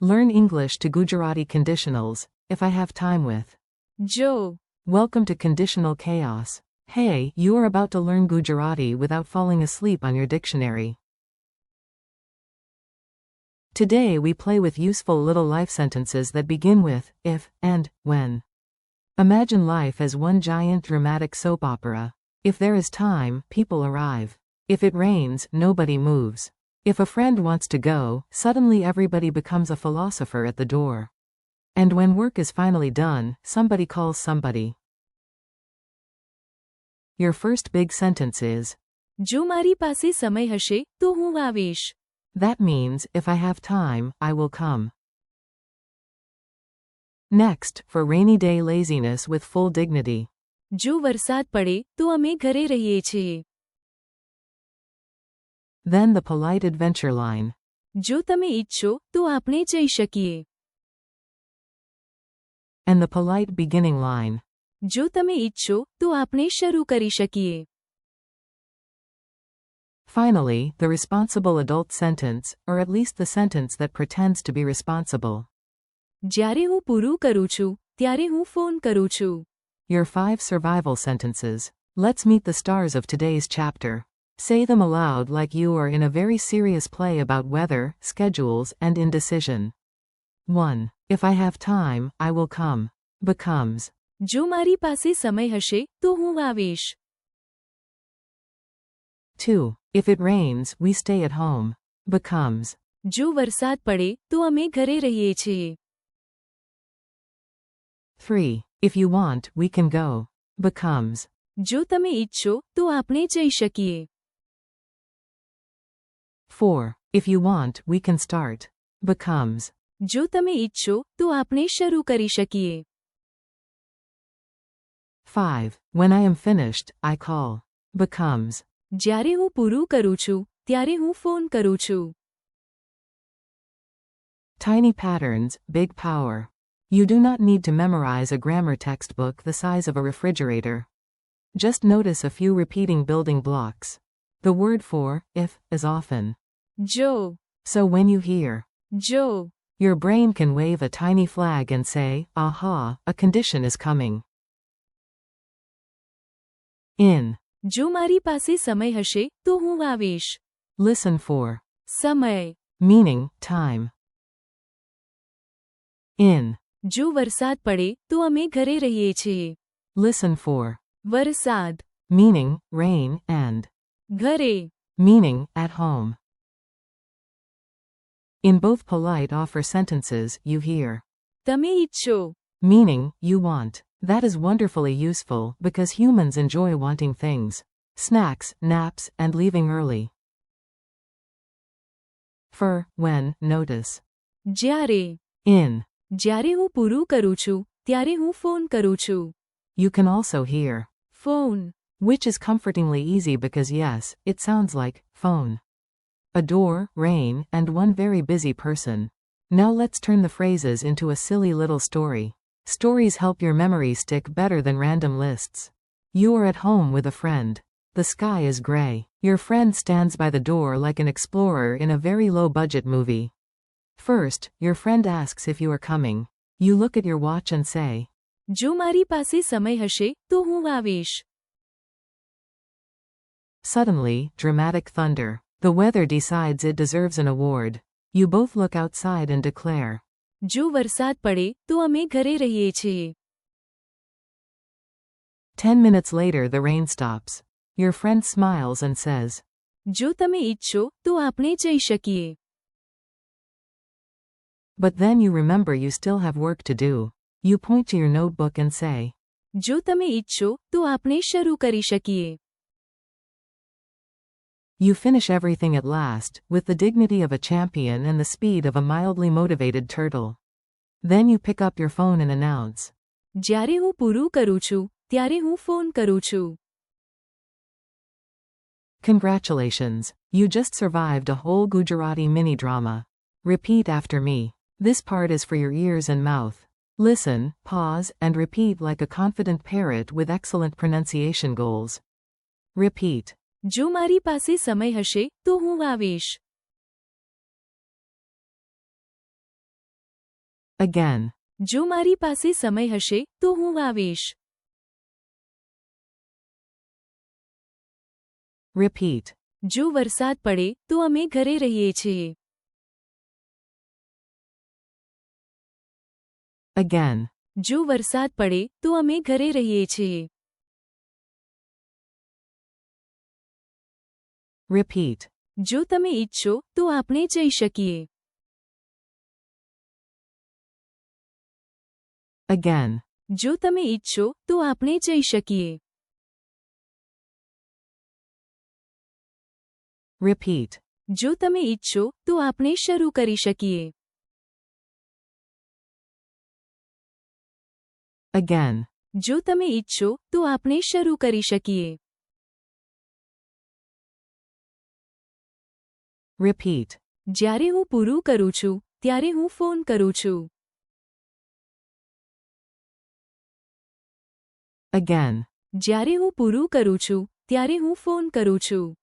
Learn English to Gujarati conditionals, if I have time with. Jo. Welcome to Conditional Chaos. Hey, you are about to learn Gujarati without falling asleep on your dictionary. Today we play with useful little life sentences that begin with if, and, when. Imagine life as one giant dramatic soap opera. If there is time, people arrive. If it rains, nobody moves. If a friend wants to go, suddenly everybody becomes a philosopher at the door. And when work is finally done, somebody calls somebody. Your first big sentence is, જો મારી પાસે સમય હશે તો હું આવીશ. That means, if I have time, I will come. Next, for rainy day laziness with full dignity. જો વરસાદ પડે તો અમે ઘરે રહીએ છીએ. Then the polite adventure line. જો તમે ઈચ્છો તો આપણે જઈ શકીએ. And the polite beginning line. જો તમે ઈચ્છો તો આપણે શરૂ કરી શકીએ. Finally, the responsible adult sentence, or at least the sentence that pretends to be responsible. જ્યારે હું પૂરું કરું છું ત્યારે હું ફોન કરું છું. Your 5 survival sentences. Let's meet the stars of today's chapter. Say them aloud like you are in a very serious play about weather, schedules, and indecision. 1. If I have time, I will come. Becomes. જો મારી પાસે સમય હશે તો હું આવીશ. 2. If it rains, we stay at home. Becomes. જો વરસાદ પડે તો અમે ઘરે રહીએ છીએ. 3. If you want, we can go. Becomes. જો તમે ઈચ્છો તો આપણે જઈ શકીએ. 4. If you want, we can start. Becomes. જો તમે ઈચ્છો તો આપણે શરૂ કરી શકીએ. 5. When I am finished, I call. Becomes. જ્યારે હું પૂરું કરું છું ત્યારે હું ફોન કરું છું. Tiny patterns, big power. You do not need to memorize a grammar textbook the size of a refrigerator. Just notice a few repeating building blocks. The word for if is often. જો. So when you hear જો. your brain can wave a tiny flag and say, aha, a condition is coming. In. જો મારી પાસે સમય હશે તો હું આવીશ. Listen for. સમય. Meaning, time. In. જો વરસાદ પડે તો અમે ઘરે રહીએ છીએ. Listen for. વરસાદ. Meaning, rain, and. ઘરે. Meaning, at home. In both polite offer sentences, you hear. તમે ઈચ્છો. Meaning, you want. That is wonderfully useful because humans enjoy wanting things. Snacks, naps, and leaving early. For, when, notice. જ્યારે. In. જ્યારે હું પૂરું કરું છું ત્યારે હું ફોન કરું છું. You can also hear. Phone. Which is comfortingly easy because yes, it sounds like phone. A door, rain, and one very busy person. Now let's turn the phrases into a silly little story. Stories help your memory stick better than random lists. You are at home with a friend. The sky is gray. Your friend stands by the door like an explorer in a very low-budget movie. First, your friend asks if you are coming. You look at your watch and say, જો મારી પાસે સમય હશે તો હું આવીશ. Suddenly, dramatic thunder. The weather decides it deserves an award. You both look outside and declare. જો વરસાદ પડે તો અમે ઘરે રહીએ છીએ. 10 minutes later the rain stops. Your friend smiles and says, જો તમે ઈચ્છો તો આપણે જઈ શકીએ. But then you remember you still have work to do. You point to your notebook and say, જો તમે ઈચ્છો તો આપણે શરૂ કરી શકીએ. You finish everything at last, with the dignity of a champion and the speed of a mildly motivated turtle. Then you pick up your phone and announce, જ્યારે હું પૂરું કરું છું ત્યારે હું ફોન કરું છું. Congratulations, you just survived a whole Gujarati mini-drama. Repeat after me. This part is for your ears and mouth. Listen, pause, and repeat like a confident parrot with excellent pronunciation goals. Repeat. જો મારી પાસે સમય હશે તો હું આવીશ. Again. જો મારી પાસે સમય હશે તો હું આવીશ. Repeat. જો વરસાદ પડે તો અમે ઘરે રહીએ છીએ. Again. જો વરસાદ પડે તો અમે ઘરે રહીએ છીએ. Repeat. જો તમે ઈચ્છો તો આપણે જઈ શકીએ. Again. જો તમે ઈચ્છો તો આપણે જઈ શકીએ. Repeat. જો તમે ઈચ્છો તો આપણે શરૂ કરી શકીએ. Again. જો તમે ઈચ્છો તો આપણે શરૂ કરી શકીએ. Repeat. જ્યારે હું પૂરું કરું છું ત્યારે હું ફોન કરું છું. Again. જ્યારે હું પૂરું કરું છું ત્યારે હું ફોન કરું છું.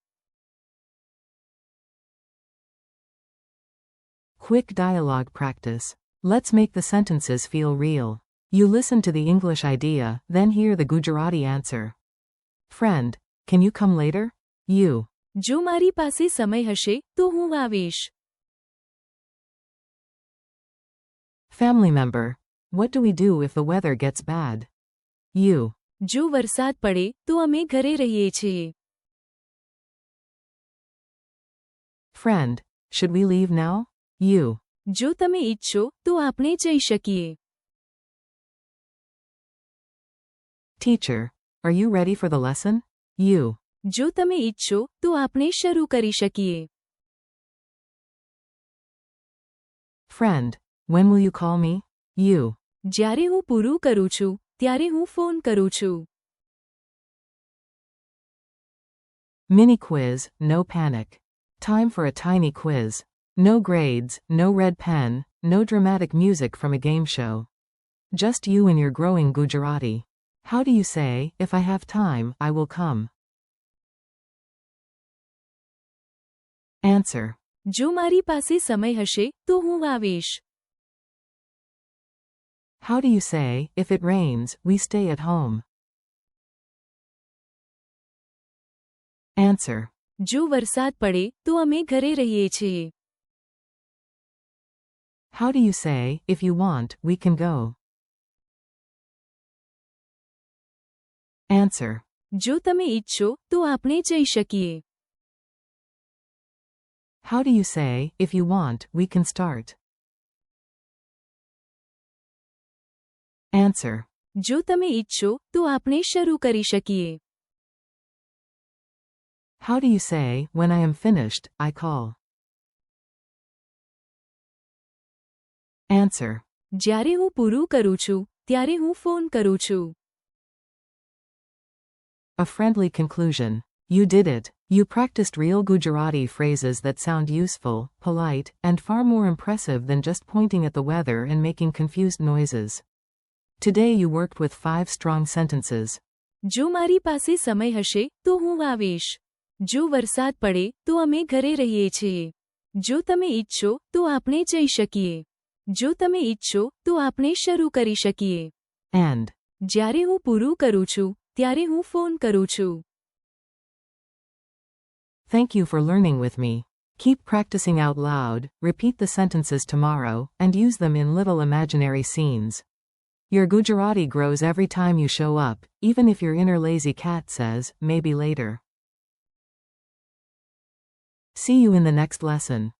Quick dialogue practice. Let's make the sentences feel real. You listen to the English idea, then hear the Gujarati answer. Friend, can you come later? You. જો મારી પાસે સમય હશે તો હું આવીશ. Family member. What do we do if the weather gets bad? You. જો વરસાદ પડે તો અમે ઘરે રહીએ છીએ. Friend, should we leave now? You. જો તમે ઈચ્છો તો આપણે જઈ શકીએ. Teacher, are you ready for the lesson? You. જો તમે ઈચ્છો તો આપણે શરૂ કરી શકીએ. Friend, when will you call me? You. જ્યારે હું પૂરું કરું છું ત્યારે હું ફોન કરું છું. Mini quiz, no panic. Time for a tiny quiz. No grades, no red pen, no dramatic music from a game show. Just you and your growing Gujarati. How do you say, if I have time, I will come? Answer. જો મારી પાસે સમય હશે તો હું આવીશ. How do you say, if it rains, we stay at home? Answer. જો વરસાદ પડે તો અમે ઘરે રહીએ છીએ. How do you say, if you want, we can go? Answer. જો તમે ઈચ્છો તો આપણે જઈ શકીએ. How do you say, if you want, we can start? Answer. જો તમે ઈચ્છો તો આપણે શરૂ કરી શકીએ. How do you say, when I am finished, I call? Answer. જ્યારે હું પૂરું કરું છું ત્યારે હું ફોન કરું છું. A friendly conclusion. You did it. You practiced real Gujarati phrases that sound useful, polite, and far more impressive than just pointing at the weather and making confused noises. Today you worked with 5 strong sentences. જો મારી પાસે સમય હશે તો હું આવીશ. જો વરસાદ પડે તો અમે ઘરે રહીએ છીએ. જો તમે ઈચ્છો તો આપણે જઈ શકીએ. જો તમે ઈચ્છો તો આપણે શરૂ કરી શકીએ. And. જ્યારે હું પૂરું કરું છું ત્યારે હું ફોન કરું છું. Thank you for learning with me. Keep practicing out loud, repeat the sentences tomorrow, and use them in little imaginary scenes. Your Gujarati grows every time you show up, even if your inner lazy cat says, maybe later. See you in the next lesson.